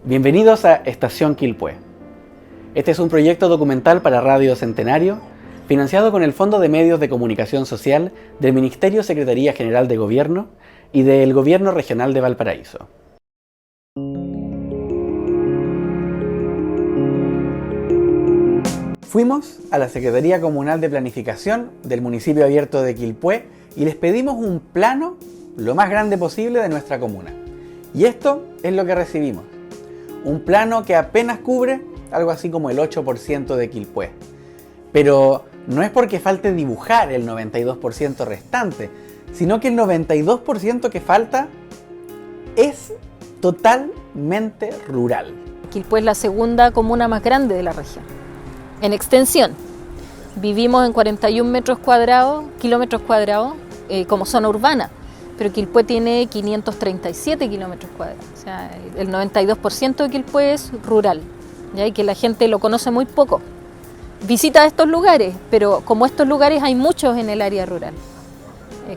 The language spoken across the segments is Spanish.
Bienvenidos a Estación Quilpué. Este es un proyecto documental para Radio Centenario, financiado con el Fondo de Medios de Comunicación Social del Ministerio Secretaría General de Gobierno y del Gobierno Regional de Valparaíso. Fuimos a la Secretaría Comunal de Planificación del municipio abierto de Quilpué y les pedimos un plano lo más grande posible de nuestra comuna. Y esto es lo que recibimos. Un plano que apenas cubre algo así como el 8% de Quilpué. Pero no es porque falte dibujar el 92% restante, sino que el 92% que falta es totalmente rural. Quilpué es la segunda comuna más grande de la región, en extensión. Vivimos en 41 kilómetros cuadrados como zona urbana, pero Quilpué tiene 537 kilómetros cuadrados. O sea, el 92% de Quilpué es rural, ¿ya? Y que la gente lo conoce muy poco. Visita estos lugares, pero como estos lugares hay muchos en el área rural,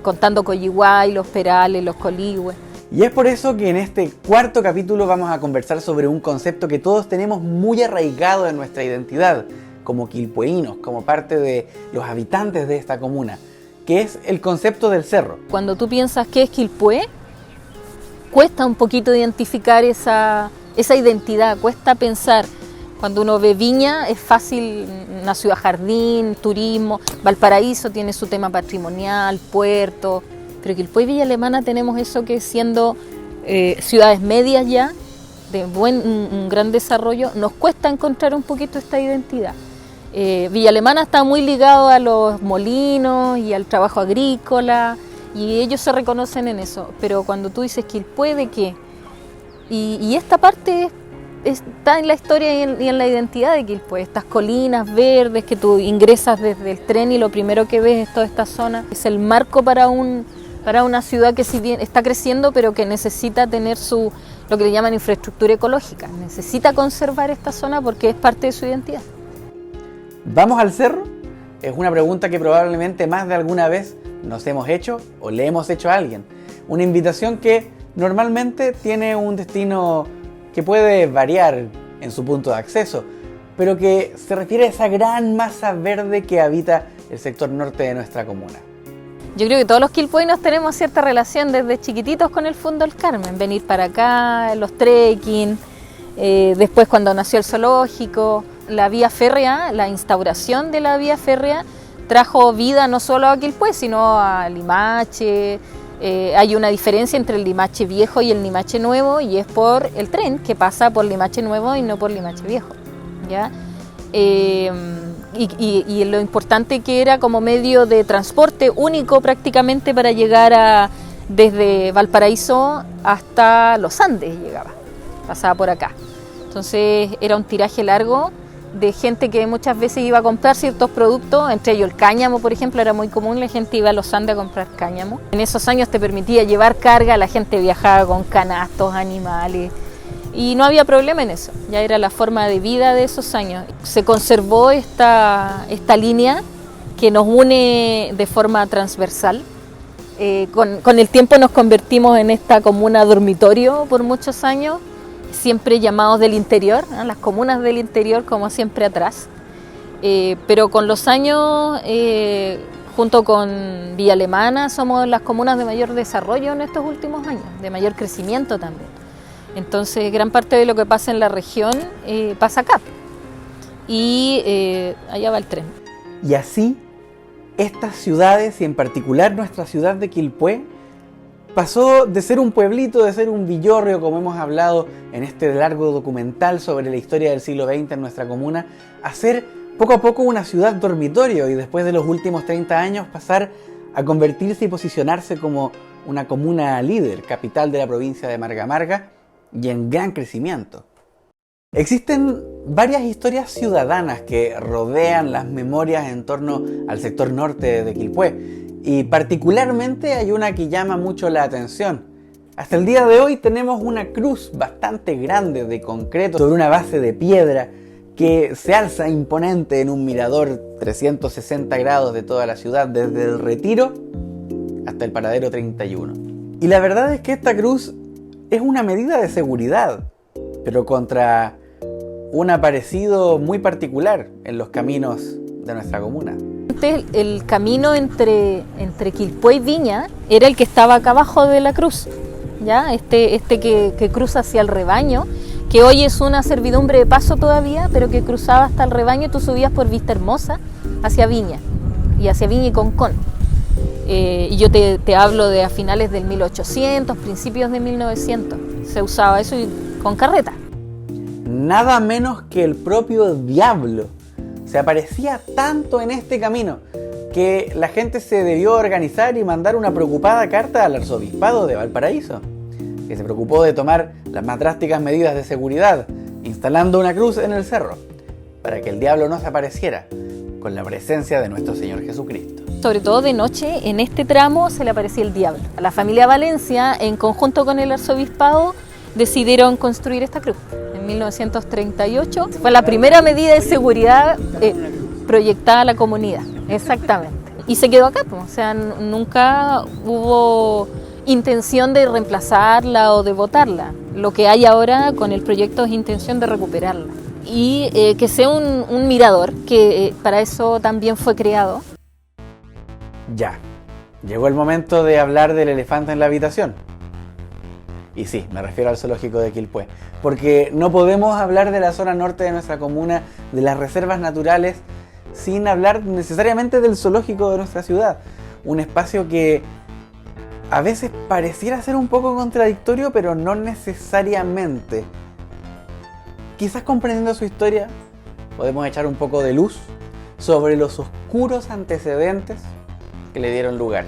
contando Coyihuay, Los Perales, Los Coligües. Y es por eso que en este cuarto capítulo vamos a conversar sobre un concepto que todos tenemos muy arraigado en nuestra identidad, como quilpueínos, como parte de los habitantes de esta comuna, que es el concepto del cerro. Cuando tú piensas qué es Quilpué, cuesta un poquito identificar esa identidad, cuesta pensar. Cuando uno ve Viña es fácil, una ciudad jardín, turismo, Valparaíso tiene su tema patrimonial, puerto, pero Quilpué y Villa Alemana tenemos eso que siendo ciudades medias ya, de un gran desarrollo, nos cuesta encontrar un poquito esta identidad. Villa Alemana está muy ligado a los molinos y al trabajo agrícola y ellos se reconocen en eso, pero cuando tú dices Quilpué, ¿de qué? Y esta parte está en la historia y en la identidad de Quilpué, estas colinas verdes que tú ingresas desde el tren y lo primero que ves es toda esta zona. Es el marco para una ciudad que si bien está creciendo, pero que necesita tener lo que le llaman infraestructura ecológica, necesita conservar esta zona porque es parte de su identidad. ¿Vamos al cerro? Es una pregunta que probablemente más de alguna vez nos hemos hecho o le hemos hecho a alguien. Una invitación que normalmente tiene un destino que puede variar en su punto de acceso, pero que se refiere a esa gran masa verde que habita el sector norte de nuestra comuna. Yo creo que todos los quilpueños tenemos cierta relación desde chiquititos con el Fondo del Carmen, venir para acá, los trekking, después cuando nació el zoológico, la vía férrea, la instauración de la vía férrea trajo vida no solo a Quilpué, sino a Limache. Hay una diferencia entre el Limache viejo y el Limache nuevo y es por el tren que pasa por Limache nuevo y no por Limache viejo, ¿ya? Y lo importante que era como medio de transporte único prácticamente para llegar desde Valparaíso hasta los Andes pasaba por acá. Entonces era un tiraje largo de gente que muchas veces iba a comprar ciertos productos, entre ellos el cáñamo, por ejemplo, era muy común, la gente iba a los Andes a comprar cáñamo. En esos años te permitía llevar carga, la gente viajaba con canastos, animales, y no había problema en eso, ya era la forma de vida de esos años. Se conservó esta línea que nos une de forma transversal. Con el tiempo nos convertimos en esta comuna dormitorio por muchos años, siempre llamados del interior, ¿no? Las comunas del interior como siempre atrás, pero con los años, junto con Villa Alemana, somos las comunas de mayor desarrollo en estos últimos años, de mayor crecimiento también. Entonces gran parte de lo que pasa en la región pasa acá y allá va el tren. Y así, estas ciudades y en particular nuestra ciudad de Quilpué pasó de ser un pueblito, de ser un villorrio, como hemos hablado en este largo documental sobre la historia del siglo XX en nuestra comuna, a ser poco a poco una ciudad dormitorio y después de los últimos 30 años pasar a convertirse y posicionarse como una comuna líder, capital de la provincia de Marga Marga y en gran crecimiento. Existen varias historias ciudadanas que rodean las memorias en torno al sector norte de Quilpué. Y particularmente hay una que llama mucho la atención. Hasta el día de hoy tenemos una cruz bastante grande de concreto sobre una base de piedra que se alza imponente en un mirador 360 grados de toda la ciudad, desde el Retiro hasta el paradero 31. Y la verdad es que esta cruz es una medida de seguridad. pero contra un aparecido muy particular en los caminos de nuestra comuna. Antes el camino entre Quilpué y Viña era el que estaba acá abajo de la cruz, ¿ya? Este que cruza hacia el rebaño, que hoy es una servidumbre de paso todavía, pero que cruzaba hasta el rebaño y tú subías por Vista Hermosa hacia Viña y Concón. Y yo te hablo de a finales del 1800, principios de 1900, se usaba eso con carreta. Nada menos que el propio diablo se aparecía tanto en este camino que la gente se debió organizar y mandar una preocupada carta al arzobispado de Valparaíso, que se preocupó de tomar las más drásticas medidas de seguridad, instalando una cruz en el cerro, para que el diablo no se apareciera con la presencia de nuestro Señor Jesucristo. Sobre todo de noche, en este tramo se le aparecía el diablo. La familia Valencia, en conjunto con el arzobispado, decidieron construir esta cruz. En 1938 fue la primera medida de seguridad proyectada a la comunidad, exactamente. Y se quedó acá, o sea, nunca hubo intención de reemplazarla o de botarla. Lo que hay ahora con el proyecto es intención de recuperarla. Y que sea un mirador, que para eso también fue creado. Ya, llegó el momento de hablar del elefante en la habitación. Y sí, me refiero al zoológico de Quilpué, porque no podemos hablar de la zona norte de nuestra comuna, de las reservas naturales, sin hablar necesariamente del zoológico de nuestra ciudad. Un espacio que a veces pareciera ser un poco contradictorio, pero no necesariamente. Quizás comprendiendo su historia, podemos echar un poco de luz sobre los oscuros antecedentes que le dieron lugar.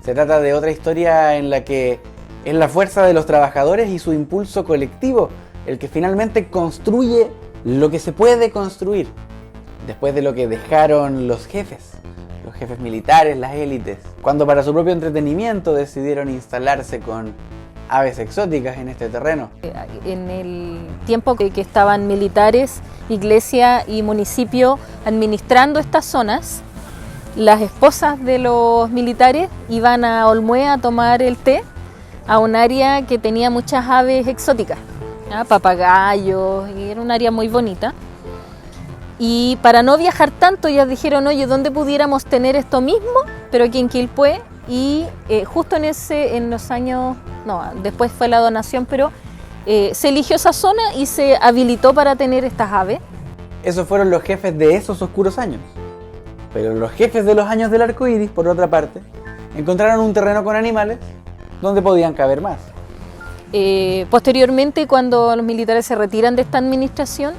Se trata de otra historia en la que es la fuerza de los trabajadores y su impulso colectivo el que finalmente construye lo que se puede construir, después de lo que dejaron los jefes militares, las élites, cuando para su propio entretenimiento decidieron instalarse con aves exóticas en este terreno. En el tiempo que estaban militares, iglesia y municipio administrando estas zonas, las esposas de los militares iban a Olmué a tomar el té a un área que tenía muchas aves exóticas, ¿ya? Papagayos, y era un área muy bonita. Y para no viajar tanto, ellas dijeron, oye, ¿dónde pudiéramos tener esto mismo? Pero aquí en Quilpué, y justo en los años, no, después fue la donación, pero se eligió esa zona y se habilitó para tener estas aves. Esos fueron los jefes de esos oscuros años. Pero los jefes de los años del arco iris, por otra parte, encontraron un terreno con animales donde podían caber más. Posteriormente, cuando los militares se retiran de esta administración,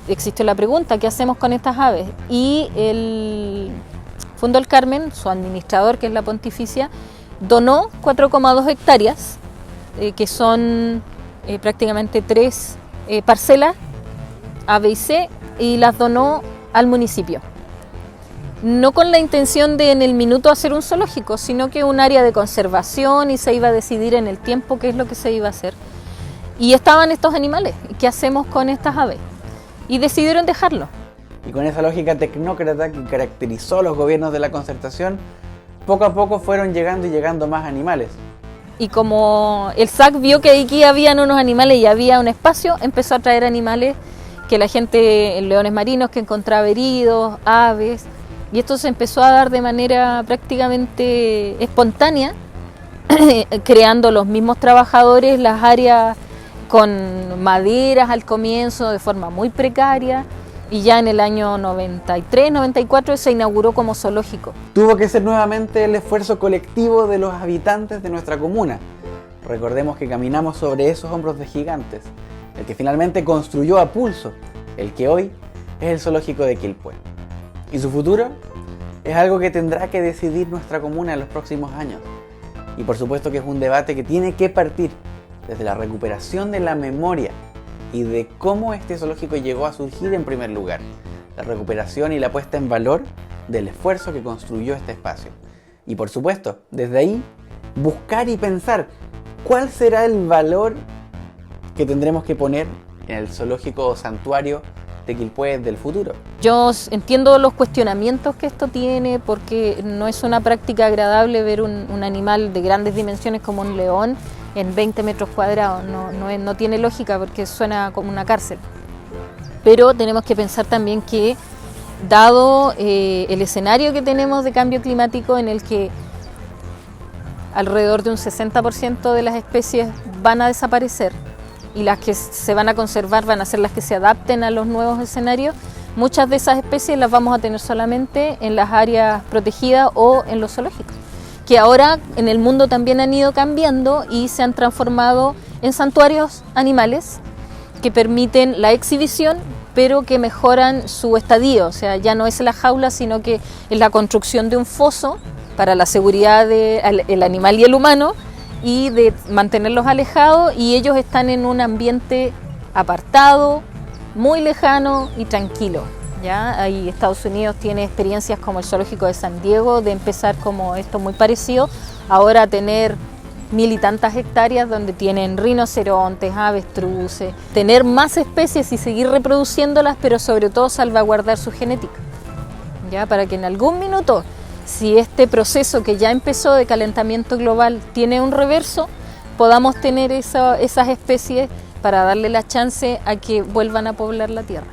existe la pregunta, ¿qué hacemos con estas aves? Y el Fundo El Carmen, su administrador, que es la Pontificia, donó 4,2 hectáreas, que son prácticamente 3 parcelas A, B y C, y las donó al municipio. No con la intención de en el minuto hacer un zoológico, sino que un área de conservación, y se iba a decidir en el tiempo qué es lo que se iba a hacer. Y estaban estos animales, ¿qué hacemos con estas aves? Y decidieron dejarlo. Y con esa lógica tecnócrata que caracterizó a los gobiernos de la Concertación, poco a poco fueron llegando más animales. Y como el SAC vio que aquí habían unos animales y había un espacio, empezó a traer animales que la gente, leones marinos que encontraba heridos, aves, y esto se empezó a dar de manera prácticamente espontánea, creando los mismos trabajadores las áreas con maderas al comienzo de forma muy precaria, y ya en el año 93, 94 se inauguró como zoológico. Tuvo que ser nuevamente el esfuerzo colectivo de los habitantes de nuestra comuna. Recordemos que caminamos sobre esos hombros de gigantes, el que finalmente construyó a pulso el que hoy es el zoológico de Quilpué. Y su futuro es algo que tendrá que decidir nuestra comuna en los próximos años. Y por supuesto que es un debate que tiene que partir desde la recuperación de la memoria y de cómo este zoológico llegó a surgir en primer lugar, la recuperación y la puesta en valor del esfuerzo que construyó este espacio. Y por supuesto, desde ahí, buscar y pensar cuál será el valor que tendremos que poner en el zoológico o santuario de Quilpué del futuro. Yo entiendo los cuestionamientos que esto tiene, porque no es una práctica agradable ver un animal de grandes dimensiones como un león en 20 metros cuadrados. No tiene lógica porque suena como una cárcel. Pero tenemos que pensar también que, dado el escenario que tenemos de cambio climático, en el que alrededor de un 60% de las especies van a desaparecer y las que se van a conservar van a ser las que se adapten a los nuevos escenarios, muchas de esas especies las vamos a tener solamente en las áreas protegidas o en los zoológicos, que ahora en el mundo también han ido cambiando y se han transformado en santuarios animales que permiten la exhibición, pero que mejoran su estadio. O sea, ya no es la jaula, sino que es la construcción de un foso para la seguridad del animal y el humano, y de mantenerlos alejados, y ellos están en un ambiente apartado, muy lejano y tranquilo. ¿Ya? Ahí Estados Unidos tiene experiencias como el zoológico de San Diego, de empezar como esto muy parecido, ahora a tener 1000 y tantas hectáreas donde tienen rinocerontes, avestruces, tener más especies y seguir reproduciéndolas, pero sobre todo salvaguardar su genética, ¿ya? Para que en algún minuto, si este proceso que ya empezó de calentamiento global tiene un reverso, podamos tener esas especies para darle la chance a que vuelvan a poblar la Tierra.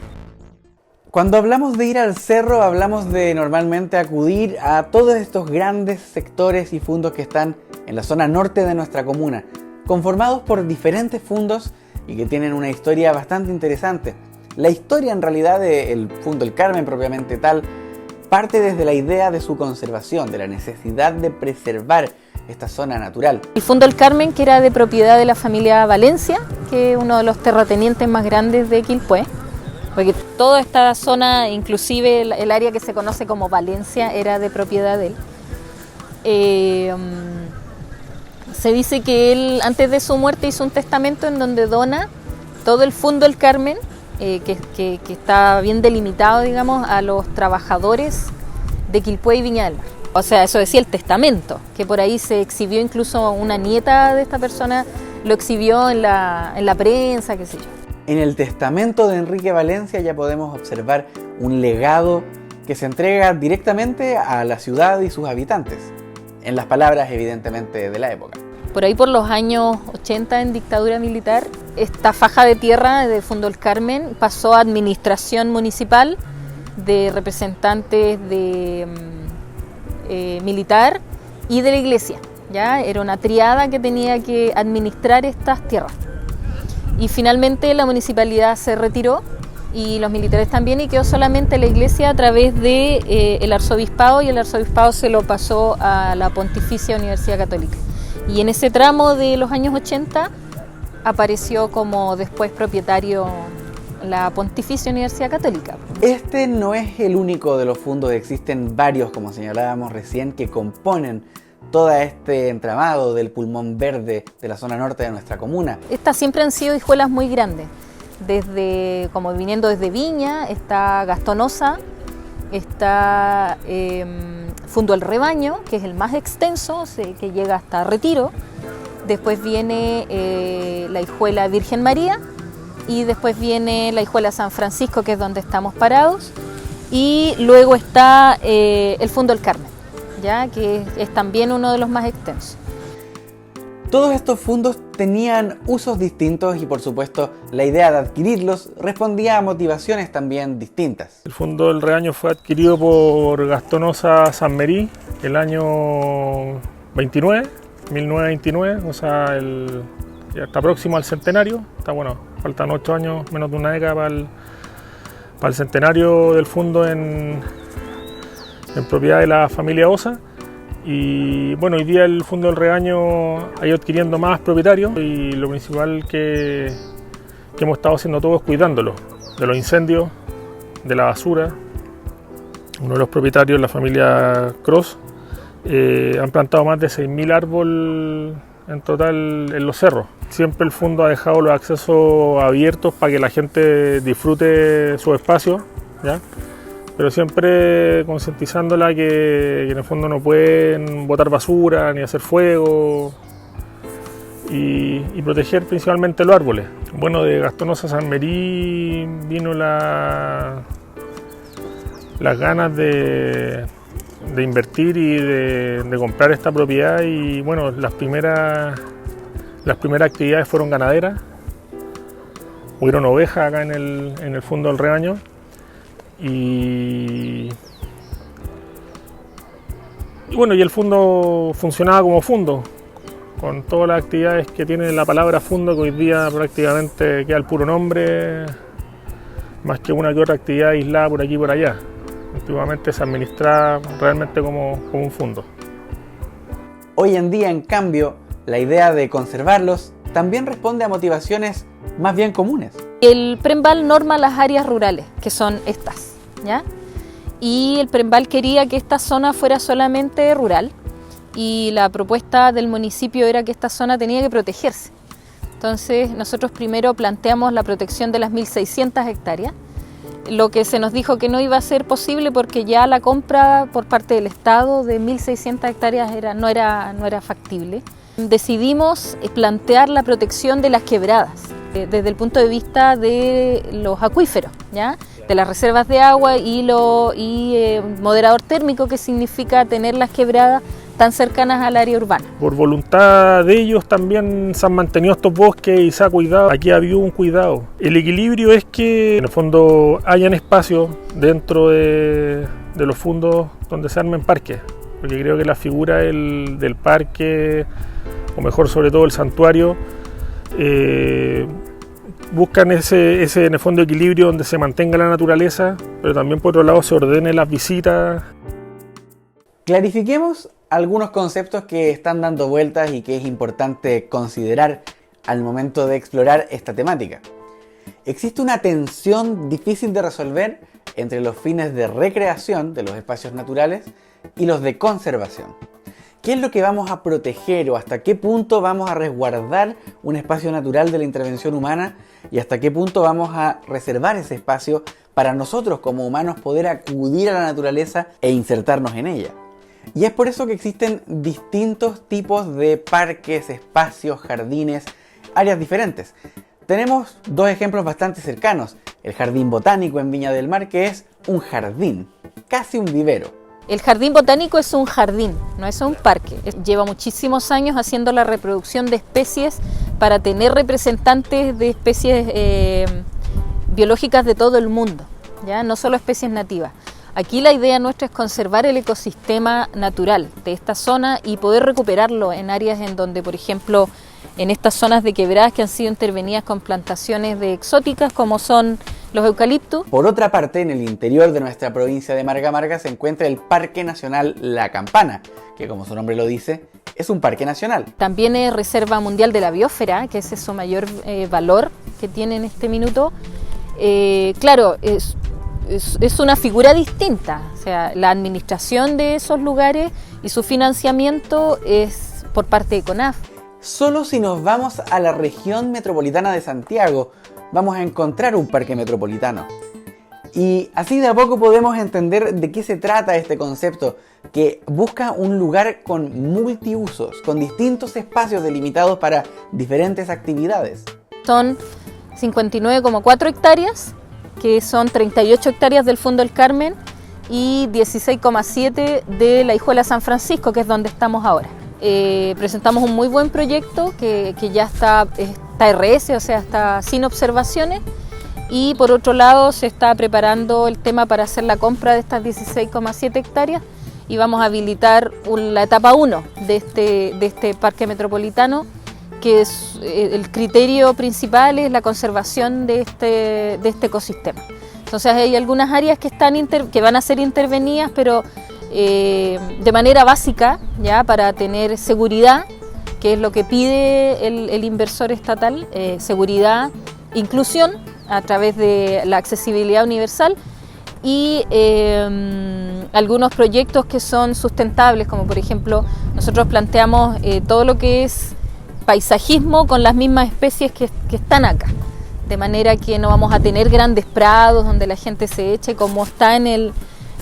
Cuando hablamos de ir al cerro, hablamos de normalmente acudir a todos estos grandes sectores y fundos que están en la zona norte de nuestra comuna, conformados por diferentes fundos y que tienen una historia bastante interesante. La historia en realidad del Fundo El Carmen propiamente tal parte desde la idea de su conservación, de la necesidad de preservar esta zona natural. El Fundo El Carmen, que era de propiedad de la familia Valencia, que es uno de los terratenientes más grandes de Quilpué, porque toda esta zona, inclusive el área que se conoce como Valencia, era de propiedad de él. Se dice que él, antes de su muerte, hizo un testamento en donde dona todo el Fundo El Carmen, que está bien delimitado, digamos, a los trabajadores de Quilpué y Viña del Mar. O sea, eso decía el testamento, que por ahí se exhibió, incluso una nieta de esta persona lo exhibió en la prensa, qué sé yo. En el testamento de Enrique Valencia ya podemos observar un legado que se entrega directamente a la ciudad y sus habitantes, en las palabras evidentemente de la época. Por ahí por los años 80, en dictadura militar, esta faja de tierra de Fundo El Carmen pasó a administración municipal de representantes de militar y de la iglesia. ¿Ya? Era una triada que tenía que administrar estas tierras. Y finalmente la municipalidad se retiró y los militares también, y quedó solamente la iglesia a través de el arzobispado, y el arzobispado se lo pasó a la Pontificia Universidad Católica. Y en ese tramo de los años 80 apareció como después propietario la Pontificia Universidad Católica. Este no es el único de los fundos, existen varios, como señalábamos recién, que componen todo este entramado del pulmón verde de la zona norte de nuestra comuna. Estas siempre han sido hijuelas muy grandes, como viniendo desde Viña, está Gastonosa, está Fundo El Rebaño, que es el más extenso, que llega hasta Retiro. Después viene la hijuela Virgen María, y después viene la hijuela San Francisco, que es donde estamos parados, y luego está el Fundo El Carmen, ¿ya? Que es también uno de los más extensos. Todos estos fundos tenían usos distintos y por supuesto la idea de adquirirlos respondía a motivaciones también distintas. El Fundo del Rebaño fue adquirido por Gastonosa San Merí el año 1929, o sea, ya está próximo al centenario. Faltan 8 años, menos de una década para el centenario del Fundo en propiedad de la familia Osa. Y bueno, hoy día el Fundo del Rebaño ha ido adquiriendo más propietarios, y lo principal que hemos estado haciendo todo es cuidándolo, de los incendios, de la basura. Uno de los propietarios, la familia Cross, han plantado más de 6.000 árboles en total en los cerros. Siempre el Fundo ha dejado los accesos abiertos para que la gente disfrute su espacio, ¿ya? Pero siempre concientizándola que en el fondo no pueden botar basura ni hacer fuego, y proteger principalmente los árboles. Bueno, de Gastonosa San Merí vino las ganas de invertir y de comprar esta propiedad, y bueno, las primeras Las primeras actividades fueron ganaderas, hubieron ovejas acá en el fondo del rebaño y bueno, y el fondo funcionaba como fondo, con todas las actividades que tiene la palabra fondo, que hoy día prácticamente queda el puro nombre, más que una que otra actividad aislada por aquí y por allá. Antiguamente se administraba realmente como un fondo. Hoy en día, en cambio, la idea de conservarlos también responde a motivaciones más bien comunes. El Premval norma las áreas rurales, que son estas, ¿ya? Y el Premval quería que esta zona fuera solamente rural y la propuesta del municipio era que esta zona tenía que protegerse. Entonces nosotros primero planteamos la protección de las 1.600 hectáreas, lo que se nos dijo que no iba a ser posible porque ya la compra por parte del Estado de 1.600 hectáreas no era factible. Decidimos plantear la protección de las quebradas desde el punto de vista de los acuíferos, ¿ya? De las reservas de agua y moderador térmico, que significa tener las quebradas tan cercanas al área urbana. Por voluntad de ellos también se han mantenido estos bosques y se ha cuidado. Aquí ha habido un cuidado. El equilibrio es que en el fondo hayan espacios dentro de los fondos donde se armen parques, porque creo que la figura del parque, o mejor sobre todo el santuario, buscan ese en el fondo equilibrio donde se mantenga la naturaleza, pero también por otro lado se ordenen las visitas. Clarifiquemos algunos conceptos que están dando vueltas y que es importante considerar al momento de explorar esta temática. Existe una tensión difícil de resolver entre los fines de recreación de los espacios naturales y los de conservación. ¿Qué es lo que vamos a proteger o hasta qué punto vamos a resguardar un espacio natural de la intervención humana y hasta qué punto vamos a reservar ese espacio para nosotros como humanos poder acudir a la naturaleza e insertarnos en ella? Y es por eso que existen distintos tipos de parques, espacios, jardines, áreas diferentes. Tenemos dos ejemplos bastante cercanos. El Jardín Botánico en Viña del Mar, que es un jardín, casi un vivero. El jardín botánico es un jardín, no es un parque. Lleva muchísimos años haciendo la reproducción de especies para tener representantes de especies biológicas de todo el mundo, ¿ya? No solo especies nativas. Aquí la idea nuestra es conservar el ecosistema natural de esta zona y poder recuperarlo en áreas en donde, por ejemplo, en estas zonas de quebradas que han sido intervenidas con plantaciones de exóticas como son los eucaliptos. Por otra parte, en el interior de nuestra provincia de Marga Marga se encuentra el Parque Nacional La Campana, que como su nombre lo dice, es un parque nacional. También es Reserva Mundial de la Biosfera, que ese es su mayor valor que tiene en este minuto. Claro, es una figura distinta, o sea, la administración de esos lugares y su financiamiento es por parte de CONAF. Solo si nos vamos a la región metropolitana de Santiago, vamos a encontrar un parque metropolitano. Y así de a poco podemos entender de qué se trata este concepto, que busca un lugar con multiusos, con distintos espacios delimitados para diferentes actividades. Son 59,4 hectáreas, que son 38 hectáreas del Fondo del Carmen y 16,7 de la Hijuela San Francisco, que es donde estamos ahora. Presentamos un muy buen proyecto que ya está RS, o sea, está sin observaciones, y por otro lado se está preparando el tema para hacer la compra de estas 16,7 hectáreas y vamos a habilitar la etapa 1 de este parque metropolitano, que es el criterio principal es la conservación de este ecosistema. Entonces hay algunas áreas que van a ser intervenidas, pero de manera básica, ya para tener seguridad, que es lo que pide el inversor estatal, seguridad, inclusión a través de la accesibilidad universal y algunos proyectos que son sustentables, como por ejemplo nosotros planteamos todo lo que es paisajismo con las mismas especies que están acá, de manera que no vamos a tener grandes prados donde la gente se eche como está en el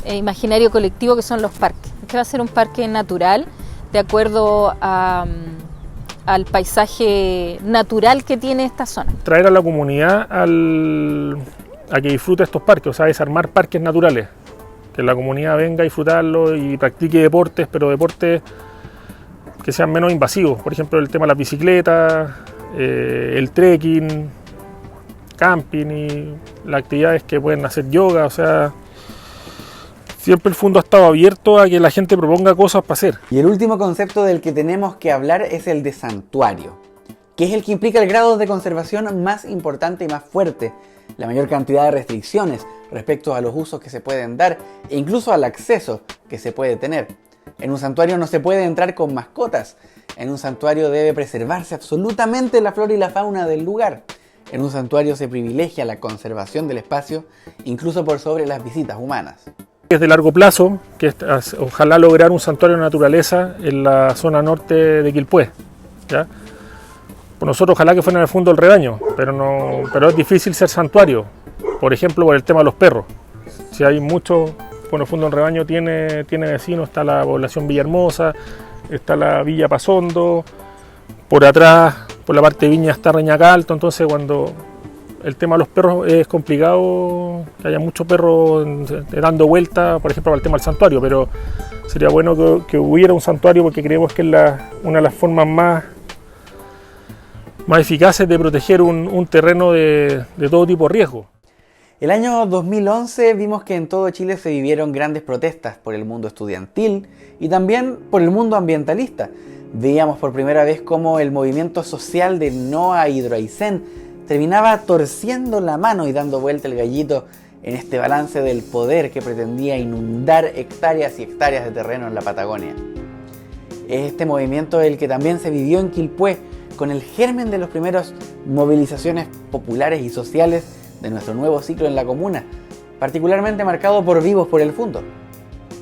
imaginario colectivo que son los parques. Este va a ser un parque natural de acuerdo al paisaje natural que tiene esta zona. Traer a la comunidad a que disfrute estos parques, o sea, desarmar parques naturales, que la comunidad venga a disfrutarlo y practique deportes, pero deportes que sean menos invasivos. Por ejemplo, el tema de las bicicletas, el trekking, camping y las actividades que pueden hacer yoga. O sea, siempre el fondo ha estado abierto a que la gente proponga cosas para hacer. Y el último concepto del que tenemos que hablar es el de santuario, que es el que implica el grado de conservación más importante y más fuerte, la mayor cantidad de restricciones respecto a los usos que se pueden dar e incluso al acceso que se puede tener. En un santuario no se puede entrar con mascotas, en un santuario debe preservarse absolutamente la flora y la fauna del lugar. En un santuario se privilegia la conservación del espacio, incluso por sobre las visitas humanas. Es de largo plazo, que es, ojalá lograr un santuario de naturaleza en la zona norte de Quilpué, ¿ya? Pues nosotros ojalá que fuera en el fondo del redaño, pero es difícil ser santuario, por ejemplo por el tema de los perros. Si hay muchos, bueno, el fondo del rebaño tiene vecinos, está la población Villahermosa, está la Villa Pasondo, por atrás, por la parte de Viña está Reñaca Alto, entonces cuando el tema de los perros es complicado, que haya muchos perros dando vueltas, por ejemplo, para el tema del santuario, pero sería bueno que hubiera un santuario porque creemos que es una de las formas más eficaces de proteger un terreno de todo tipo de riesgo. El año 2011 vimos que en todo Chile se vivieron grandes protestas por el mundo estudiantil y también por el mundo ambientalista. Veíamos por primera vez cómo el movimiento social de No a Hidroaicén terminaba torciendo la mano y dando vuelta el gallito en este balance del poder que pretendía inundar hectáreas y hectáreas de terreno en la Patagonia. Es este movimiento el que también se vivió en Quilpué, con el germen de las primeras movilizaciones populares y sociales de nuestro nuevo ciclo en la comuna, particularmente marcado por Vivos por el Fundo.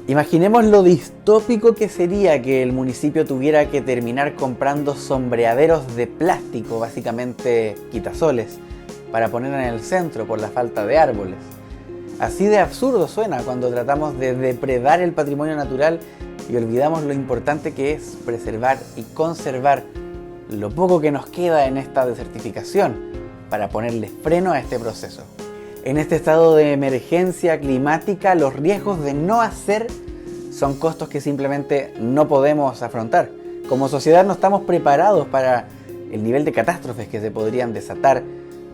Imaginemos lo distópico que sería que el municipio tuviera que terminar comprando sombreaderos de plástico, básicamente quitasoles, para poner en el centro por la falta de árboles. Así de absurdo suena cuando tratamos de depredar el patrimonio natural y olvidamos lo importante que es preservar y conservar lo poco que nos queda en esta desertificación para ponerle freno a este proceso. En este estado de emergencia climática, los riesgos de no hacer son costos que simplemente no podemos afrontar. Como sociedad no estamos preparados para el nivel de catástrofes que se podrían desatar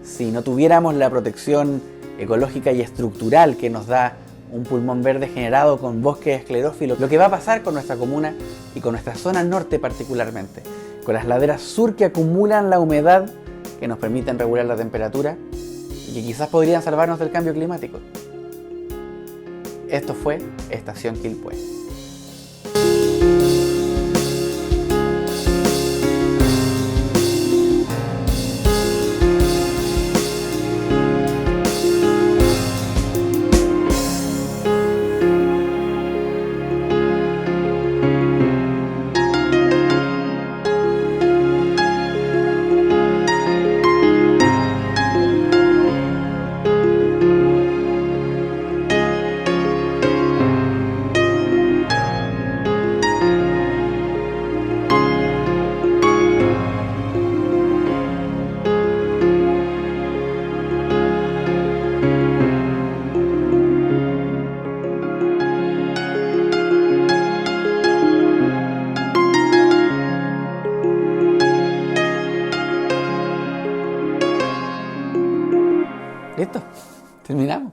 si no tuviéramos la protección ecológica y estructural que nos da un pulmón verde generado con bosques esclerófilos. Lo que va a pasar con nuestra comuna y con nuestra zona norte particularmente, con las laderas sur que acumulan la humedad que nos permiten regular la temperatura y que quizás podrían salvarnos del cambio climático. Esto fue Estación Quilpué. ¿Listo? Terminamos.